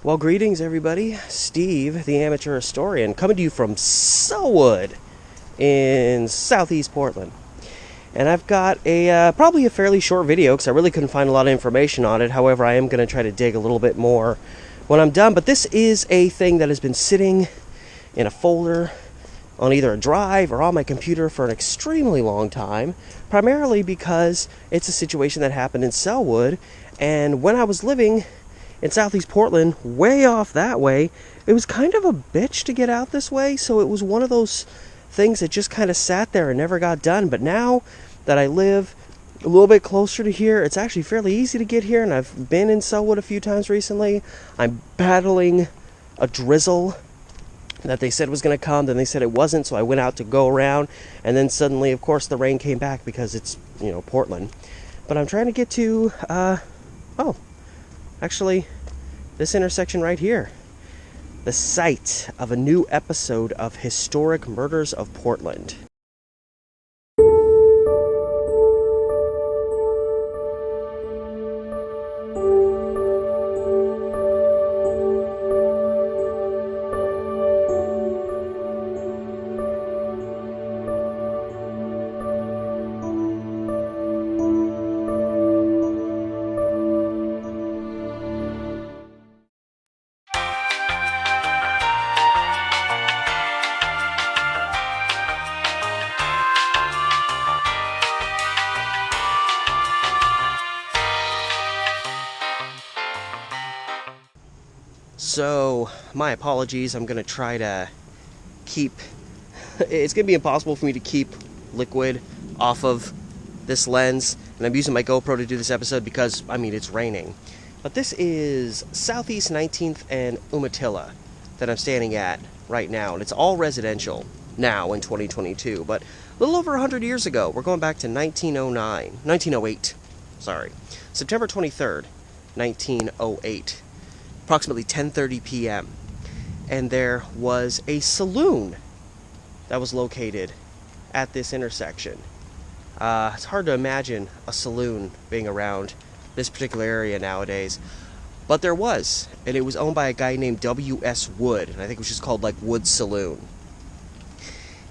Well, greetings everybody. Steve, the amateur historian, coming to you from Sellwood in southeast Portland. And I've got probably a fairly short video because I really couldn't find a lot of information on it. However, I am going to try to dig a little bit more when I'm done. But this is a thing that has been sitting in a folder on either a drive or on my computer for an extremely long time, primarily because it's a situation that happened in Sellwood. And when I was living in southeast Portland, way off that way, it was kind of a bitch to get out this way, so it was one of those things that just kind of sat there and never got done. But now that I live a little bit closer to here, it's actually fairly easy to get here, and I've been in Sellwood a few times recently. I'm battling a drizzle that they said was going to come, then they said it wasn't, so I went out to go around, and then suddenly, of course, the rain came back because it's, Portland. But I'm trying to get to, actually, this intersection right here, the site of a new episode of Historic Murders of Portland. So, my apologies, I'm going to try to keep... It's going to be impossible for me to keep liquid off of this lens, and I'm using my GoPro to do this episode because, it's raining. But this is Southeast 19th and Umatilla that I'm standing at right now, and it's all residential now in 2022, but a little over 100 years ago, we're going back to 1908, September 23rd, 1908. Approximately 10:30 p.m. and there was a saloon that was located at this intersection. It's hard to imagine a saloon being around this particular area nowadays, but there was, and it was owned by a guy named W.S. Wood, and I think it was just called like Wood Saloon.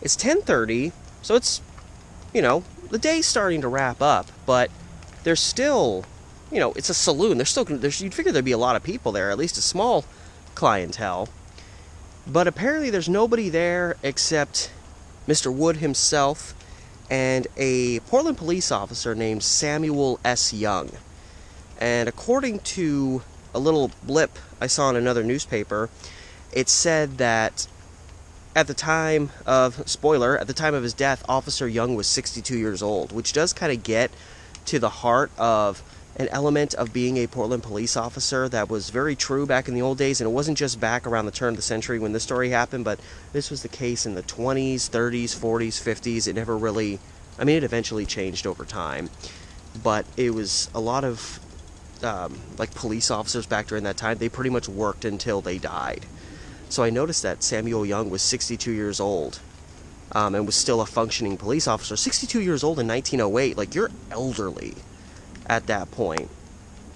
It's 10:30, so it's, the day's starting to wrap up, but there's still, it's a saloon. You'd figure there'd be a lot of people there, at least a small clientele. But apparently there's nobody there except Mr. Wood himself and a Portland police officer named Samuel S. Young. And according to a little blip I saw in another newspaper, it said that at the time of his death, Officer Young was 62 years old, which does kind of get to the heart of an element of being a Portland police officer that was very true back in the old days, and it wasn't just back around the turn of the century when this story happened, but this was the case in the 20s, 30s, 40s, 50s. It never really, it eventually changed over time, but it was a lot of, police officers back during that time, they pretty much worked until they died. So I noticed that Samuel Young was 62 years old, and was still a functioning police officer. 62 years old in 1908, you're elderly at that point.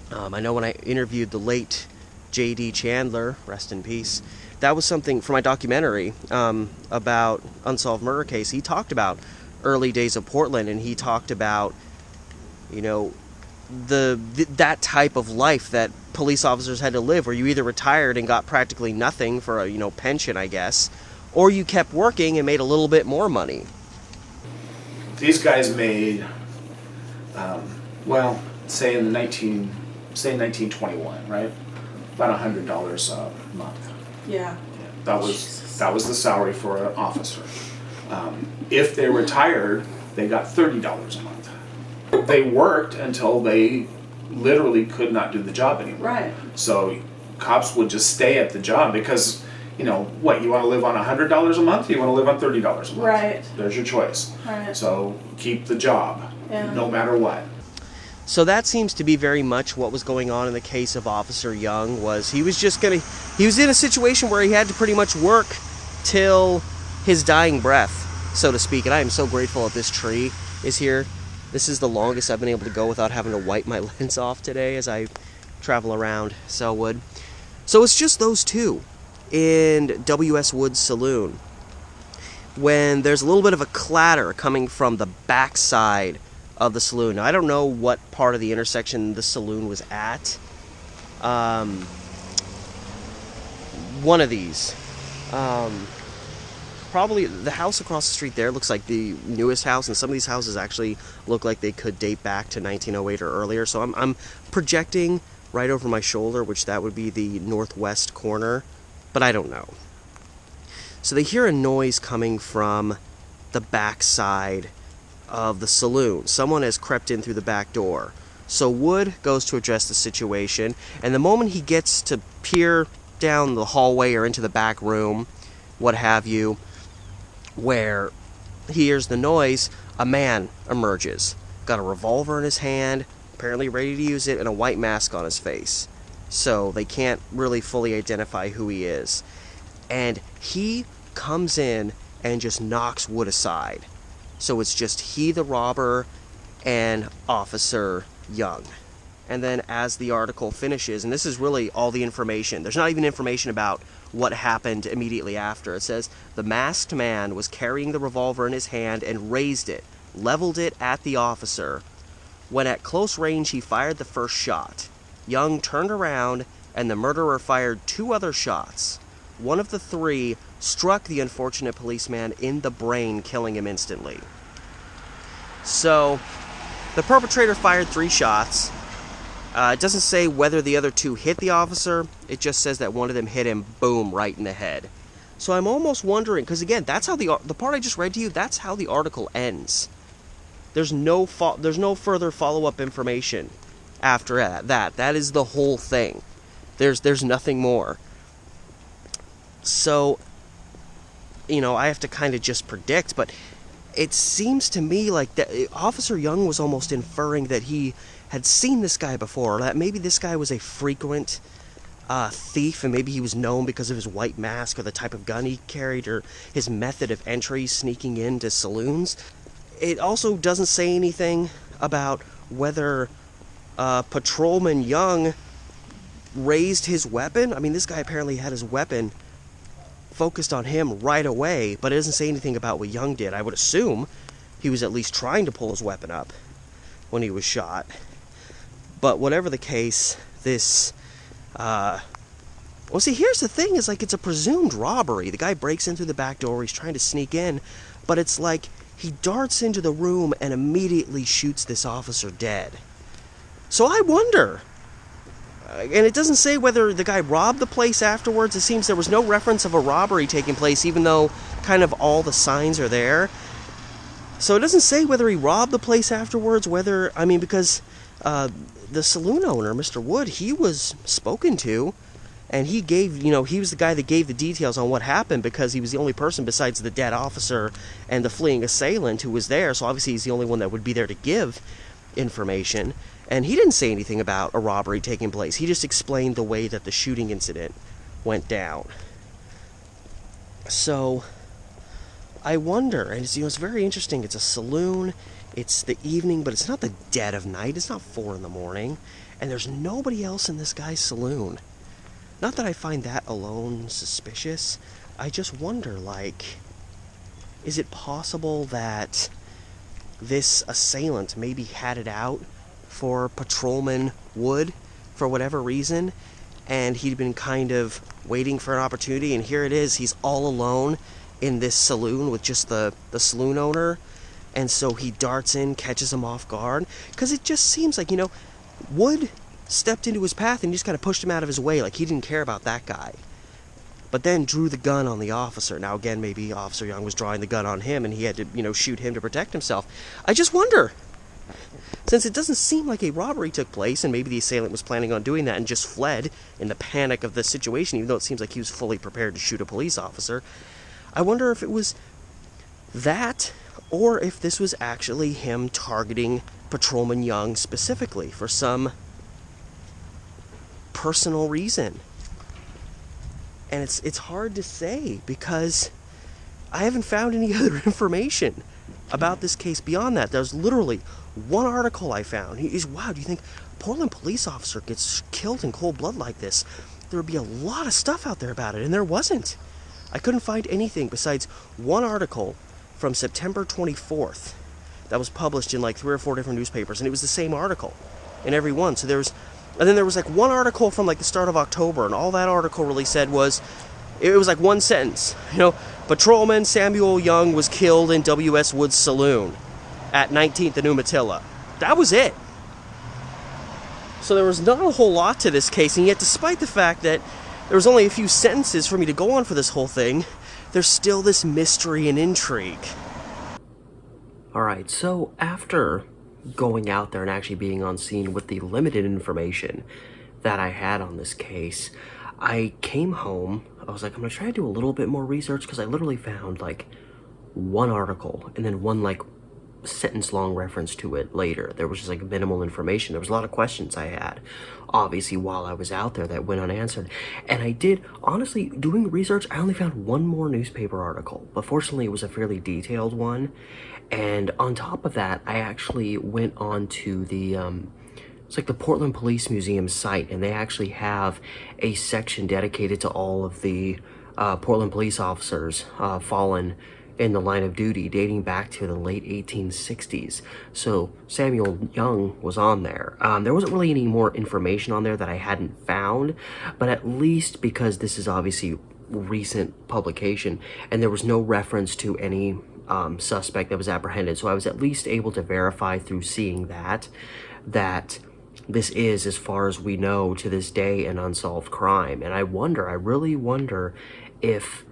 I know when I interviewed the late J.D. Chandler, rest in peace, that was something for my documentary about unsolved murder case. He talked about early days of Portland, and he talked about, that type of life that police officers had to live, where you either retired and got practically nothing for a pension, I guess, or you kept working and made a little bit more money. These guys made say 1921, right? About $100 a month. Yeah. That was the salary for an officer. If they retired, they got $30 a month. They worked until they literally could not do the job anymore. Right. So cops would just stay at the job because, you want to live on $100 a month? Or you want to live on $30 a month? Right. There's your choice. Right. So keep the job, no matter what. So that seems to be very much what was going on in the case of Officer Young. He was in a situation where he had to pretty much work till his dying breath, so to speak. And I am so grateful that this tree is here. This is the longest I've been able to go without having to wipe my lens off today as I travel around Sellwood. So it's just those two in W.S. Wood's saloon, when there's a little bit of a clatter coming from the backside of the saloon. Now, I don't know what part of the intersection the saloon was at. One of these. Probably the house across the street there looks like the newest house, and some of these houses actually look like they could date back to 1908 or earlier. So I'm projecting right over my shoulder, which that would be the northwest corner, but I don't know. So they hear a noise coming from the backside of the saloon. Someone has crept in through the back door. So Wood goes to address the situation, and the moment he gets to peer down the hallway or into the back room, what have you, where he hears the noise, a man emerges. Got a revolver in his hand, apparently ready to use it, and a white mask on his face. So they can't really fully identify who he is. And he comes in and just knocks Wood aside. So it's just he, the robber, and Officer Young. And then as the article finishes, and this is really all the information, there's not even information about what happened immediately after. It says, the masked man was carrying the revolver in his hand and raised it, leveled it at the officer. When at close range he fired the first shot. Young turned around and the murderer fired 2 other shots. One of the 3 struck the unfortunate policeman in the brain, killing him instantly. So, the perpetrator fired 3 shots. It doesn't say whether the other 2 hit the officer. It just says that one of them hit him, boom, right in the head. So I'm almost wondering, because again, that's how the part I just read to you, that's how the article ends. There's no further follow-up information after that. That is the whole thing. There's nothing more. So, I have to kind of just predict, but it seems to me like that Officer Young was almost inferring that he had seen this guy before, or that maybe this guy was a frequent thief, and maybe he was known because of his white mask or the type of gun he carried or his method of entry sneaking into saloons. It also doesn't say anything about whether Patrolman Young raised his weapon. I mean, this guy apparently had his weapon focused on him right away, but it doesn't say anything about what Young did. I would assume he was at least trying to pull his weapon up when he was shot. But whatever the case, this well, see, here's the thing, is like, it's a presumed robbery. The guy breaks in through the back door, he's trying to sneak in, but it's like he darts into the room and immediately shoots this officer dead. So I wonder, and it doesn't say whether the guy robbed the place afterwards. It seems there was no reference of a robbery taking place, even though kind of all the signs are there. So it doesn't say whether he robbed the place afterwards, because the saloon owner, Mr. Wood, he was spoken to, and he gave, he was the guy that gave the details on what happened, because he was the only person besides the dead officer and the fleeing assailant who was there, so obviously he's the only one that would be there to give information. And he didn't say anything about a robbery taking place. He just explained the way that the shooting incident went down. So I wonder, and it's very interesting. It's a saloon, it's the evening, but it's not the dead of night. It's not 4 a.m, and there's nobody else in this guy's saloon. Not that I find that alone suspicious. I just wonder, is it possible that this assailant maybe had it out for Patrolman Wood for whatever reason, and he'd been kind of waiting for an opportunity, and here it is, he's all alone in this saloon with just the saloon owner, and so he darts in, catches him off guard, because it just seems like, Wood stepped into his path and just kind of pushed him out of his way, like he didn't care about that guy, but then drew the gun on the officer. Now again, maybe Officer Young was drawing the gun on him and he had to, shoot him to protect himself. I just wonder, since it doesn't seem like a robbery took place, and maybe the assailant was planning on doing that and just fled in the panic of the situation, even though it seems like he was fully prepared to shoot a police officer, I wonder if it was that, or if this was actually him targeting Patrolman Young specifically for some personal reason. And it's hard to say, because I haven't found any other information about this case beyond that. There's literally one article I found. Wow, do you think a Portland police officer gets killed in cold blood like this? there would be a lot of stuff out there about it, and there wasn't. I couldn't find anything besides one article from September 24th that was published in like 3 or 4 different newspapers, and it was the same article in every one. So and then there was like one article from like the start of October, and all that article really said was, it was like one sentence, Patrolman Samuel Young was killed in W.S. Wood's Saloon at 19th and Umatilla. That was it. So there was not a whole lot to this case, and yet despite the fact that there was only a few sentences for me to go on for this whole thing, there's still this mystery and intrigue. Alright, so after going out there and actually being on scene with the limited information that I had on this case, I came home. I was like, I'm going to try to do a little bit more research, because I literally found like one article and then one like sentence long reference to it later. There was just like minimal information. There was a lot of questions I had, obviously, while I was out there that went unanswered. And I did, honestly, doing research, I only found one more newspaper article, but fortunately it was a fairly detailed one. And on top of that, I actually went on to the it's like the Portland Police Museum site, and they actually have a section dedicated to all of the Portland police officers fallen in the line of duty, dating back to the late 1860s. So Samuel Young was on there. There wasn't really any more information on there that I hadn't found, but at least, because this is obviously recent publication, and there was no reference to any suspect that was apprehended, so I was at least able to verify through seeing that this is, as far as we know to this day, an unsolved crime. And I really wonder if,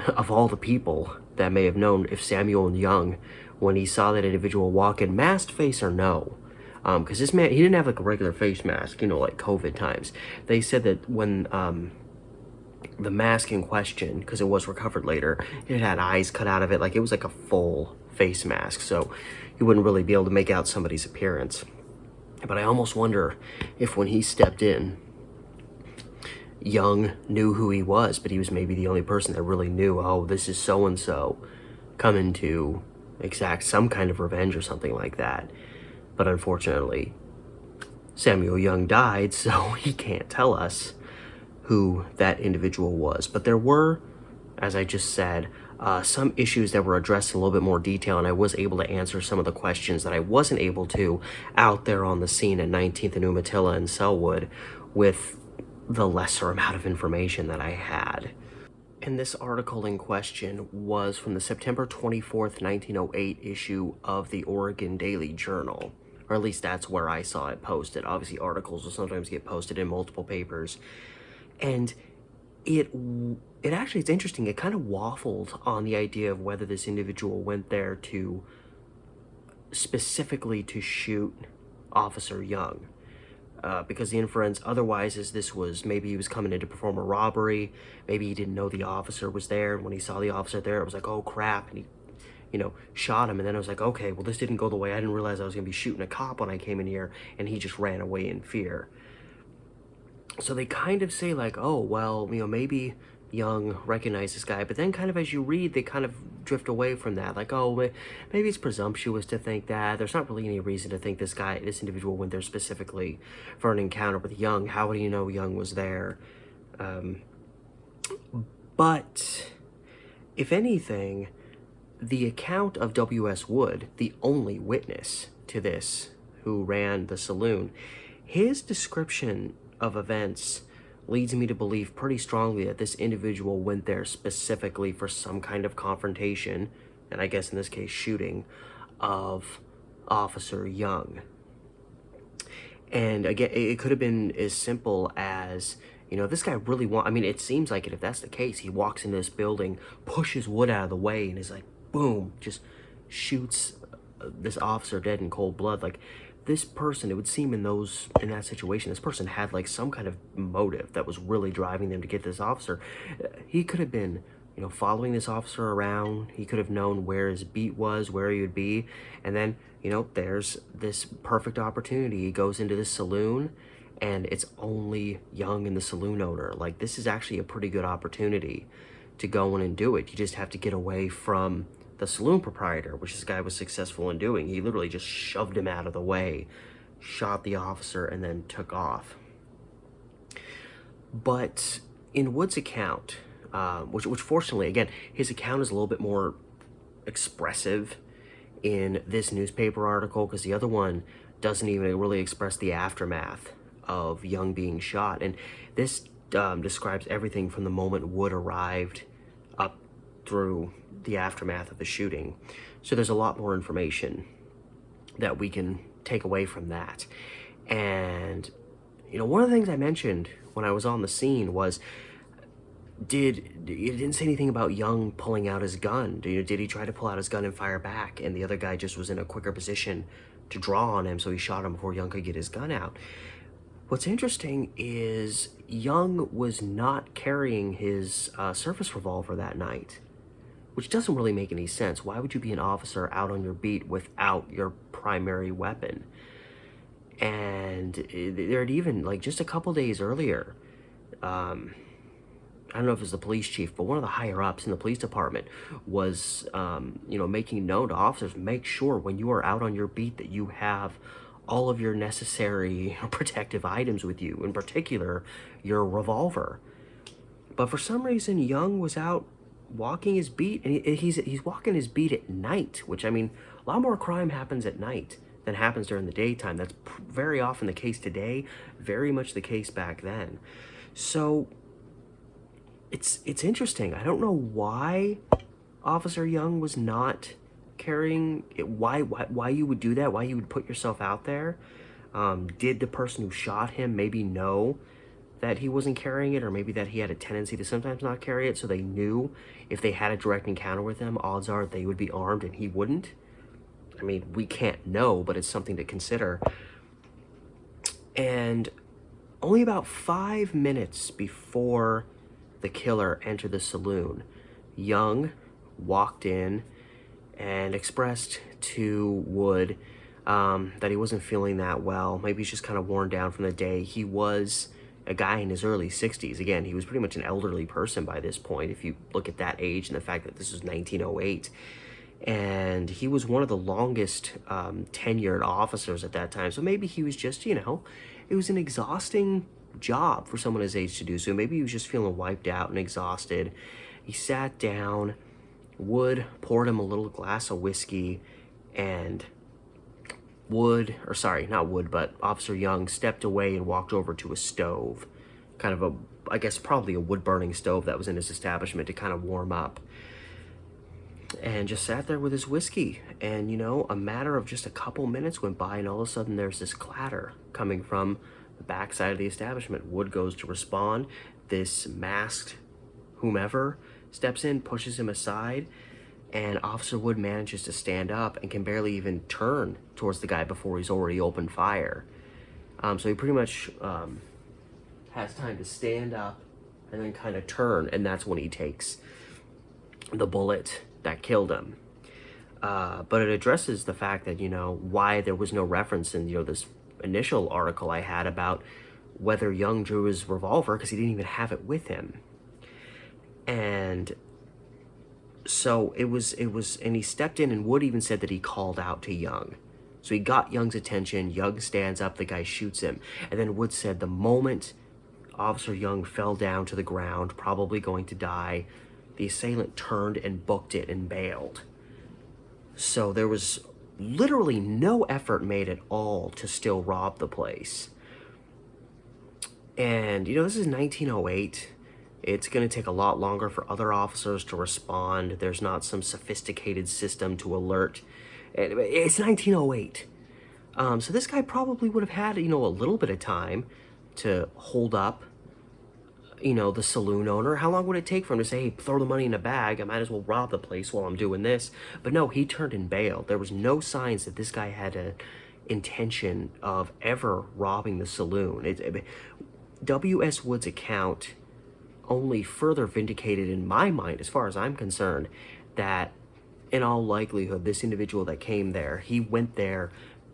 of all the people that may have known, if Samuel Young, when he saw that individual walk in, masked face or no, because this man, he didn't have like a regular face mask, like COVID times. They said that when the mask in question, because it was recovered later, it had eyes cut out of it, like it was like a full face mask, so you wouldn't really be able to make out somebody's appearance. But I almost wonder if when he stepped in, Young knew who he was, but he was maybe the only person that really knew, oh, this is so-and-so coming to exact some kind of revenge or something like that. But unfortunately, Samuel Young died, so he can't tell us who that individual was. But there were, as I just said, some issues that were addressed in a little bit more detail, and I was able to answer some of the questions that I wasn't able to out there on the scene at 19th and Umatilla and Sellwood with the lesser amount of information that I had. And this article in question was from the September 24th, 1908 issue of the Oregon Daily Journal, or at least that's where I saw it posted. Obviously, articles will sometimes get posted in multiple papers, and it actually, it's interesting, it kind of waffled on the idea of whether this individual went there to specifically to shoot Officer Young. Because the inference otherwise is this was, maybe he was coming in to perform a robbery, maybe he didn't know the officer was there, and when he saw the officer there, it was like, oh crap, and he, shot him, and then I was like, okay, well, this didn't go the way, I didn't realize I was going to be shooting a cop when I came in here, and he just ran away in fear. So they kind of say like, oh, well, maybe Young recognized this guy, but then kind of as you read, they kind of drift away from that, like, oh, maybe it's presumptuous to think that. There's not really any reason to think this individual went there specifically for an encounter with Young. How would he know Young was there? But if anything, the account of W.S. Wood, the only witness to this who ran the saloon, his description of events leads me to believe pretty strongly that this individual went there specifically for some kind of confrontation, and I guess in this case shooting, of Officer Young. And again, it could have been as simple as, this guy really it seems like it, if that's the case, he walks into this building, pushes Wood out of the way, and is like, boom, just shoots this officer dead in cold blood. Like, this person, it would seem in that situation, this person had like some kind of motive that was really driving them to get this officer. He could have been, following this officer around. He could have known where his beat was, where he would be. And then, there's this perfect opportunity. He goes into this saloon and it's only Young and the saloon owner. Like, this is actually a pretty good opportunity to go in and do it. You just have to get away from the saloon proprietor, which this guy was successful in doing. He literally just shoved him out of the way, shot the officer, and then took off. But in Wood's account, which fortunately, again, his account is a little bit more expressive in this newspaper article, because the other one doesn't even really express the aftermath of Young being shot. And this describes everything from the moment Wood arrived up through the aftermath of the shooting. So there's a lot more information that we can take away from that. And, one of the things I mentioned when I was on the scene was, it didn't say anything about Young pulling out his gun. Did he try to pull out his gun and fire back, and the other guy just was in a quicker position to draw on him, so he shot him before Young could get his gun out? What's interesting is Young was not carrying his service revolver that night, which doesn't really make any sense. Why would you be an officer out on your beat without your primary weapon? And there had even, just a couple days earlier, I don't know if it was the police chief, but one of the higher ups in the police department was, making known to officers, make sure when you are out on your beat that you have all of your necessary protective items with you, in particular, your revolver. But for some reason, Young was out walking his beat, and he's walking his beat at night, which, a lot more crime happens at night than happens during the daytime. That's very often the case today, very much the case back then. So it's interesting. I don't know why Officer Young was not carrying it. Why you would do that? Why you would put yourself out there? Did the person who shot him maybe know that he wasn't carrying it, or maybe that he had a tendency to sometimes not carry it, so they knew if they had a direct encounter with him, odds are they would be armed and he wouldn't? We can't know, but it's something to consider. And only about 5 minutes before the killer entered the saloon, Young walked in and expressed to Wood that he wasn't feeling that well. Maybe he's just kind of worn down from the day. He was a guy in his early 60s. Again, he was pretty much an elderly person by this point, if you look at that age and the fact that this was 1908. And he was one of the longest tenured officers at that time. So maybe he was just, it was an exhausting job for someone his age to do. So maybe he was just feeling wiped out and exhausted. He sat down. Wood poured him a little glass of whiskey, and Officer Young stepped away and walked over to a stove, kind of probably a wood-burning stove that was in his establishment, to kind of warm up, and just sat there with his whiskey. And, a matter of just a couple minutes went by, and all of a sudden there's this clatter coming from the backside of the establishment. Wood goes to respond. This masked whomever steps in, pushes him aside, and Officer Wood manages to stand up and can barely even turn towards the guy before he's already opened fire. So he pretty much has time to stand up and then kind of turn, and that's when he takes the bullet that killed him. But it addresses the fact that, why there was no reference in, this initial article I had about whether Young drew his revolver, because he didn't even have it with him. And so it was, and he stepped in, and Wood even said that he called out to Young. So he got Young's attention. Young stands up, the guy shoots him. And then Wood said the moment Officer Young fell down to the ground, probably going to die, the assailant turned and booked it and bailed. So there was literally no effort made at all to still rob the place. And, this is 1908. It's going to take a lot longer for other officers to respond. There's not some sophisticated system to alert. It's 1908. So this guy probably would have had, a little bit of time to hold up, the saloon owner. How long would it take for him to say, hey, throw the money in a bag, I might as well rob the place while I'm doing this? But no, he turned and bailed. There was no signs that this guy had an intention of ever robbing the saloon. W.S. Wood's account only further vindicated in my mind, as far as I'm concerned, that in all likelihood, this individual that came there, he went there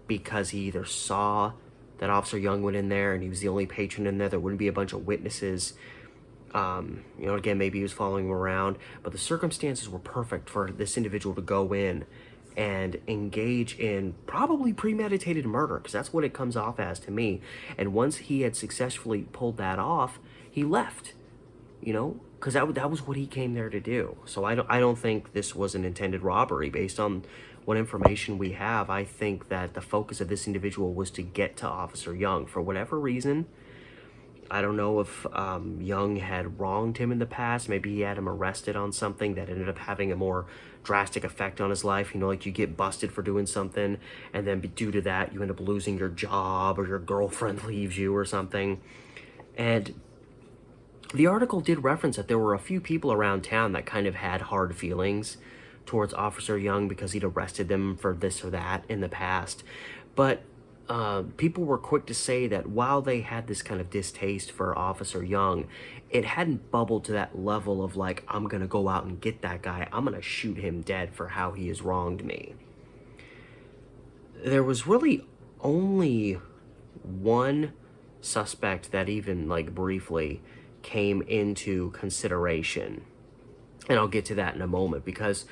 because he either saw that Officer Young went in there and he was the only patron in there, there wouldn't be a bunch of witnesses. Again, maybe he was following him around, but the circumstances were perfect for this individual to go in and engage in probably premeditated murder, because that's what it comes off as to me. And once he had successfully pulled that off, he left, you know, because that was what he came there to do. So I don't think this was an intended robbery based on what information we have. I think that the focus of this individual was to get to Officer Young for whatever reason. I don't know if Young had wronged him in the past. Maybe he had him arrested on something that ended up having a more drastic effect on his life. You know, like you get busted for doing something, and then due to that, you end up losing your job, or your girlfriend leaves you or something. And the article did reference that there were a few people around town that kind of had hard feelings towards Officer Young because he'd arrested them for this or that in the past. But people were quick to say that while they had this kind of distaste for Officer Young, it hadn't bubbled to that level of like, I'm gonna go out and get that guy, I'm gonna shoot him dead for how he has wronged me. There was really only one suspect that even like briefly came into consideration, and I'll get to that in a moment, because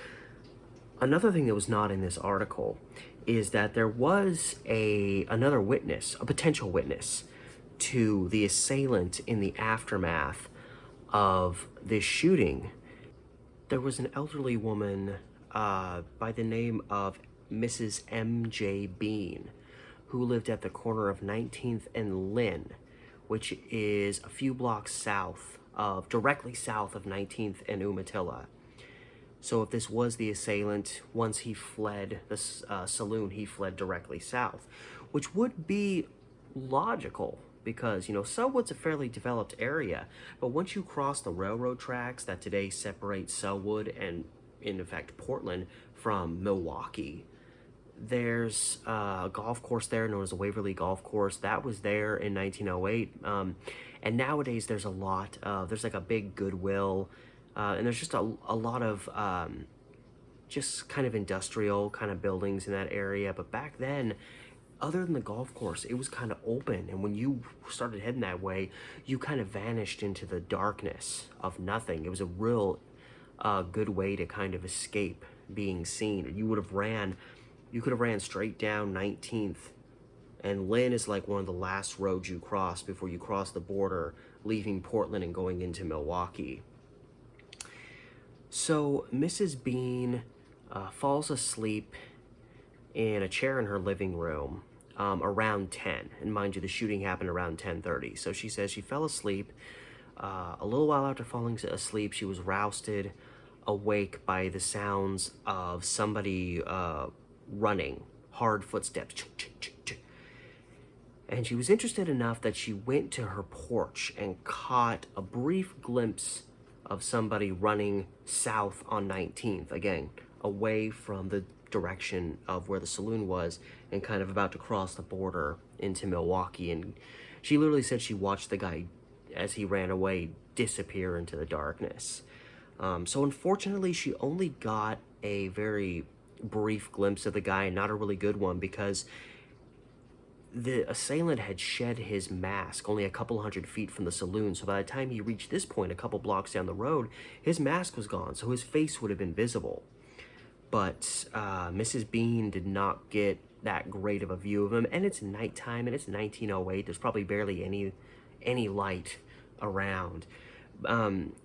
another thing that was not in this article is that there was another witness, a potential witness to the assailant in the aftermath of this shooting. There was an elderly woman by the name of Mrs. M.J. Bean, who lived at the corner of 19th and Lynn, which is a few blocks directly south of 19th and Umatilla. So if this was the assailant, once he fled the saloon, he fled directly south, which would be logical because, you know, Sellwood's a fairly developed area, but once you cross the railroad tracks that today separate Sellwood and, in fact, Portland from Milwaukee, there's a golf course there known as the Waverly Golf Course. That was there in 1908. And nowadays there's there's like a big Goodwill, and there's just a lot of just kind of industrial kind of buildings in that area. But back then, other than the golf course, it was kind of open. And when you started heading that way, you kind of vanished into the darkness of nothing. It was a real good way to kind of escape being seen. You could have ran straight down 19th, and Lynn is like one of the last roads you cross before you cross the border, leaving Portland and going into Milwaukee. So Mrs. Bean falls asleep in a chair in her living room around 10. And mind you, the shooting happened around 10:30. So she says she fell asleep. A little while after falling asleep, she was rousted awake by the sounds of somebody running, hard footsteps. And she was interested enough that she went to her porch and caught a brief glimpse of somebody running south on 19th, again, away from the direction of where the saloon was and kind of about to cross the border into Milwaukee. And she literally said she watched the guy, as he ran away, disappear into the darkness. So unfortunately, she only got a very brief glimpse of the guy, and not a really good one, because the assailant had shed his mask only a couple hundred feet from the saloon. So by the time he reached this point, a couple blocks down the road, his mask was gone, so his face would have been visible. But Mrs. Bean did not get that great of a view of him, and it's nighttime, and it's 1908. There's probably barely any light around.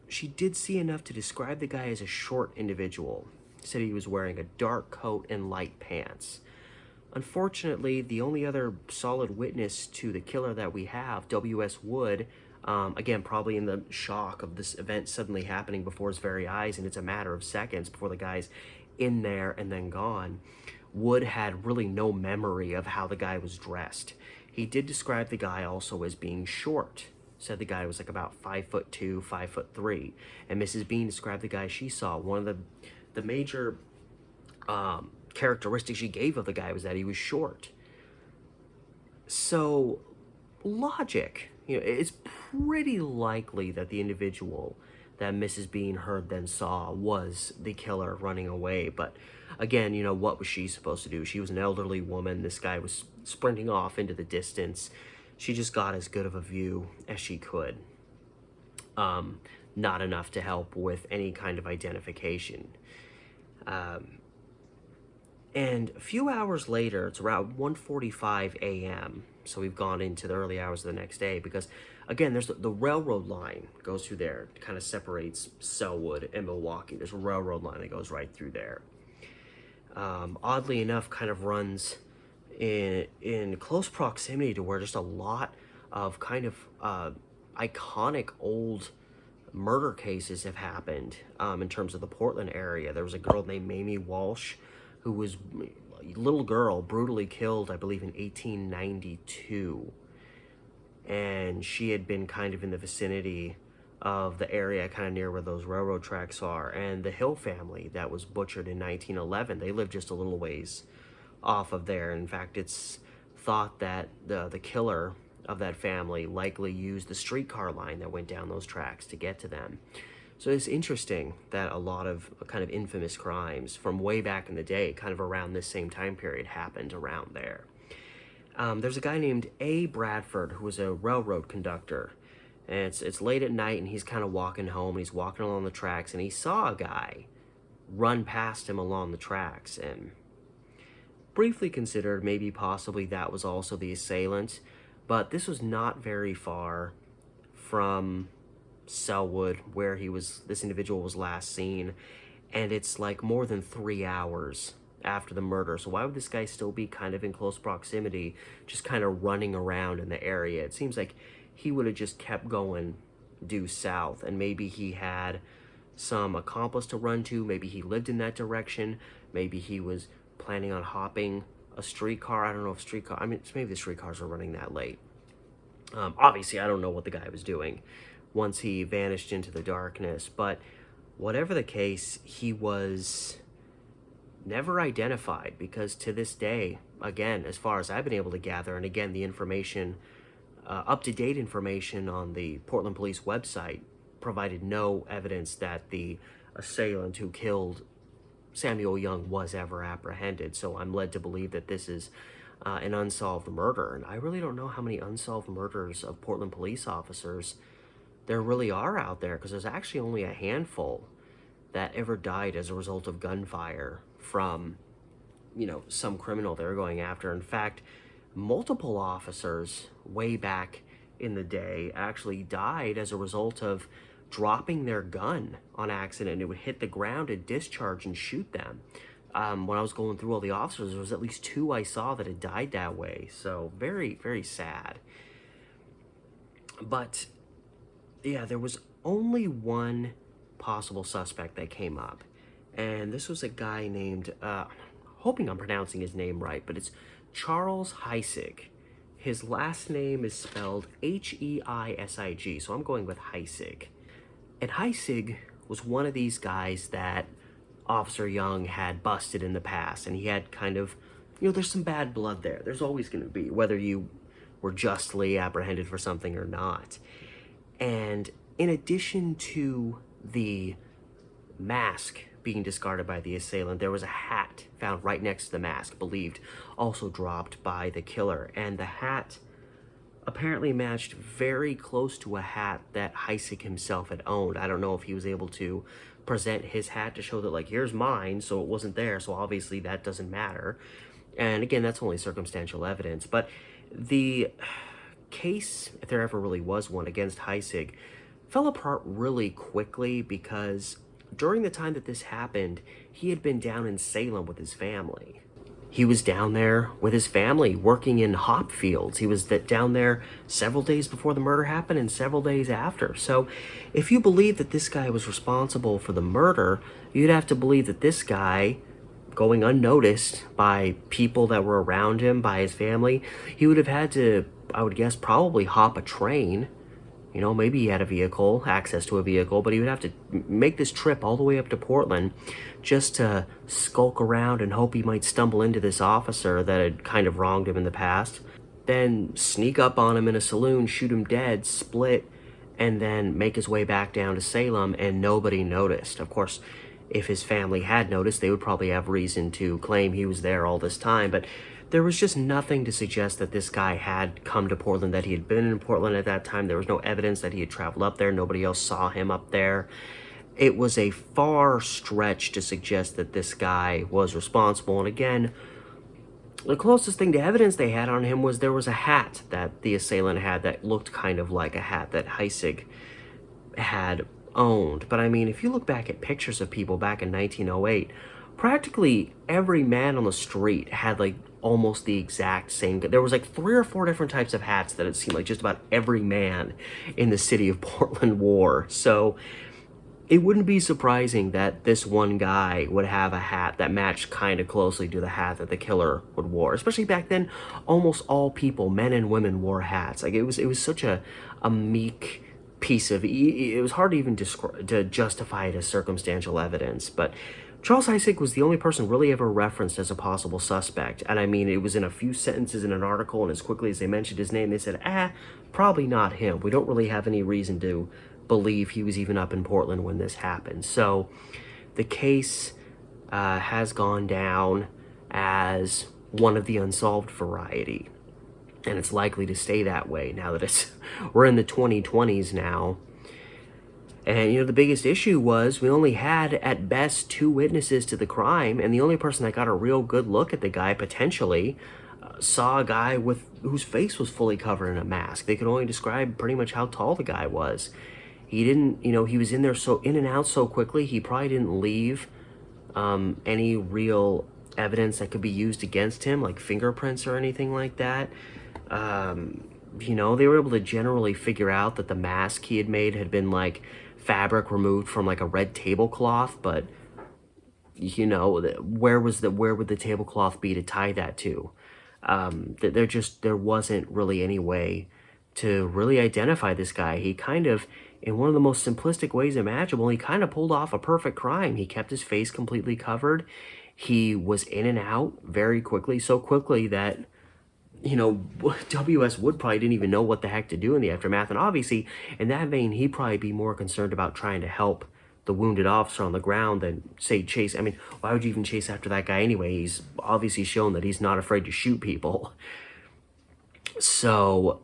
She did see enough to describe the guy as a short individual. Said he was wearing a dark coat and light pants. Unfortunately, the only other solid witness to the killer that we have, W.S. Wood, again, probably in the shock of this event suddenly happening before his very eyes, and it's a matter of seconds before the guy's in there and then gone, Wood had really no memory of how the guy was dressed. He did describe the guy also as being short. Said the guy was like about 5'2", 5'3", and Mrs. Bean described the guy she saw. One of the major characteristics she gave of the guy was that he was short. So logic, you know, it's pretty likely that the individual that Mrs. Bean heard then saw was the killer running away. But again, you know, what was she supposed to do? She was an elderly woman. This guy was sprinting off into the distance. She just got as good of a view as she could. Not enough to help with any kind of identification. And a few hours later, it's around 1:45 a.m., so we've gone into the early hours of the next day, because again, there's the railroad line goes through there. It kind of separates Sellwood and Milwaukee. There's a railroad line that goes right through there. Oddly enough, kind of runs in close proximity to where just a lot of kind of iconic old murder cases have happened in terms of the Portland area. There was a girl named Mamie Walsh who was a little girl brutally killed, I believe, in 1892. And she had been kind of in the vicinity of the area kind of near where those railroad tracks are. And the Hill family that was butchered in 1911, they lived just a little ways off of there. In fact, it's thought that the killer of that family likely used the streetcar line that went down those tracks to get to them. So it's interesting that a lot of kind of infamous crimes from way back in the day, kind of around this same time period, happened around there. There's a guy named A. Bradford who was a railroad conductor. And it's late at night, and he's kind of walking home, and he's walking along the tracks, and he saw a guy run past him along the tracks, and briefly considered maybe possibly that was also the assailant. But this was not very far from Sellwood, where this individual was last seen, and it's like more than 3 hours after the murder. So why would this guy still be kind of in close proximity, just kind of running around in the area? It seems like he would have just kept going due south, and maybe he had some accomplice to run to. Maybe he lived in that direction. Maybe he was planning on hopping a streetcar. I don't know if maybe the streetcars were running that late. Obviously, I don't know what the guy was doing once he vanished into the darkness, but whatever the case, he was never identified, because to this day, again, as far as I've been able to gather, and again, the information, up-to-date information on the Portland Police website provided no evidence that the assailant who killed Samuel Young was ever apprehended. So I'm led to believe that this is an unsolved murder. And I really don't know how many unsolved murders of Portland police officers there really are out there, because there's actually only a handful that ever died as a result of gunfire from, some criminal they were going after. In fact, multiple officers way back in the day actually died as a result of dropping their gun on accident. It would hit the ground and discharge and shoot them. When I was going through all the officers, there was at least 2 I saw that had died that way. So very, very sad. But yeah, there was only one possible suspect that came up. And this was a guy named, hoping I'm pronouncing his name right, but it's Charles Heisig. His last name is spelled Heisig, so I'm going with Heisig. And Heisig was one of these guys that Officer Young had busted in the past, and he had kind of, there's some bad blood there. There's always going to be, whether you were justly apprehended for something or not. And in addition to the mask being discarded by the assailant, there was a hat found right next to the mask, believed also dropped by the killer. And the hat apparently matched very close to a hat that Heisig himself had owned. I don't know if he was able to present his hat to show that, like, here's mine, so it wasn't there, so obviously that doesn't matter. And again, that's only circumstantial evidence. But the case, if there ever really was one, against Heisig fell apart really quickly, because during the time that this happened, he had been down in Salem with his family. He was down there with his family working in hop fields. He was down there several days before the murder happened and several days after. So if you believe that this guy was responsible for the murder, you'd have to believe that this guy, going unnoticed by people that were around him, by his family, he would have had to, I would guess, probably hop a train. Maybe he had a vehicle, access to a vehicle, but he would have to make this trip all the way up to Portland just to skulk around and hope he might stumble into this officer that had kind of wronged him in the past, then sneak up on him in a saloon, shoot him dead, split, and then make his way back down to Salem, and nobody noticed. Of course, if his family had noticed, they would probably have reason to claim he was there all this time, but there was just nothing to suggest that this guy had come to Portland, that he had been in Portland at that time. There was no evidence that he had traveled up there. Nobody else saw him up there. It was a far stretch to suggest that this guy was responsible. And again, The closest thing to evidence they had on him was there was a hat that the assailant had that looked kind of like a hat that Heisig had owned. But I mean, if you look back at pictures of people back in 1908, practically every man on the street had like almost the exact same. There was like 3 or 4 different types of hats that it seemed like just about every man in the city of Portland wore. So it wouldn't be surprising that this one guy would have a hat that matched kind of closely to the hat that the killer would wear. Especially back then, almost all people, men and women, wore hats. Like it was such a meek piece of, it was hard to even to justify it as circumstantial evidence. But Charles Heisig was the only person really ever referenced as a possible suspect. And I mean, it was in a few sentences in an article, and as quickly as they mentioned his name, they said, probably not him. We don't really have any reason to believe he was even up in Portland when this happened. So the case has gone down as one of the unsolved variety, and it's likely to stay that way now that we're in the 2020s now. And you know, the biggest issue was we only had at best 2 witnesses to the crime, and the only person that got a real good look at the guy potentially saw a guy whose face was fully covered in a mask. They could only describe pretty much how tall the guy was. He didn't, you know, he was in there so in and out so quickly, he probably didn't leave any real evidence that could be used against him, like fingerprints or anything like that. You know, they were able to generally figure out that the mask he had made had been like fabric removed from like a red tablecloth, but you know, where would the tablecloth be to tie that to? There wasn't really any way to really identify this guy. He kind of, in one of the most simplistic ways imaginable, he kind of pulled off a perfect crime. He kept his face completely covered. He was in and out very quickly, so quickly that, you know, W.S. Wood probably didn't even know what the heck to do in the aftermath. And obviously, in that vein, he'd probably be more concerned about trying to help the wounded officer on the ground than, say, chase. I mean, why would you even chase after that guy anyway? He's obviously shown that he's not afraid to shoot people. So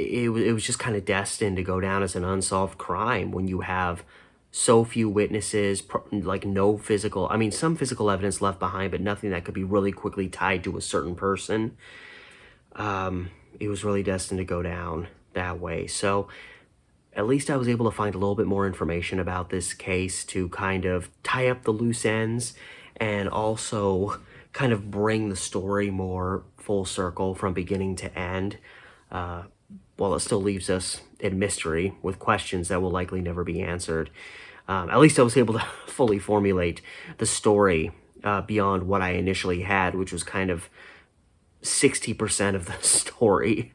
it was just kind of destined to go down as an unsolved crime when you have so few witnesses, like no physical, I mean, some physical evidence left behind, but nothing that could be really quickly tied to a certain person. It was really destined to go down that way. So at least I was able to find a little bit more information about this case to kind of tie up the loose ends and also kind of bring the story more full circle from beginning to end. While it still leaves us in mystery with questions that will likely never be answered. At least I was able to fully formulate the story beyond what I initially had, which was kind of 60% of the story,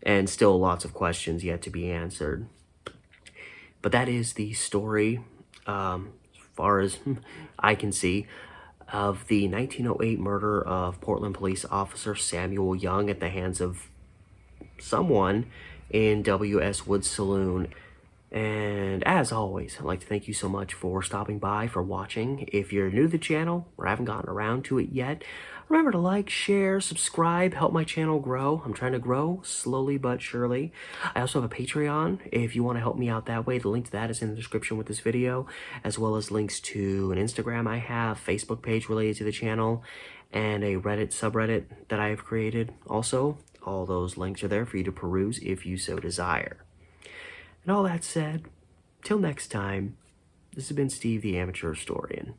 and still lots of questions yet to be answered. But that is the story, as far as I can see, of the 1908 murder of Portland police officer Samuel Young at the hands of someone in W.S. Wood's Saloon. And as always, I'd like to thank you so much for stopping by, for watching. If you're new to the channel or haven't gotten around to it yet, remember to like, share, subscribe, help my channel grow. I'm trying to grow slowly but surely. I also have a Patreon if you want to help me out that way. The link to that is in the description with this video, as well as links to an Instagram I have, Facebook page related to the channel, and a Reddit subreddit that I have created. Also, all those links are there for you to peruse if you so desire. And all that said, till next time, this has been Steve the Amateur Historian.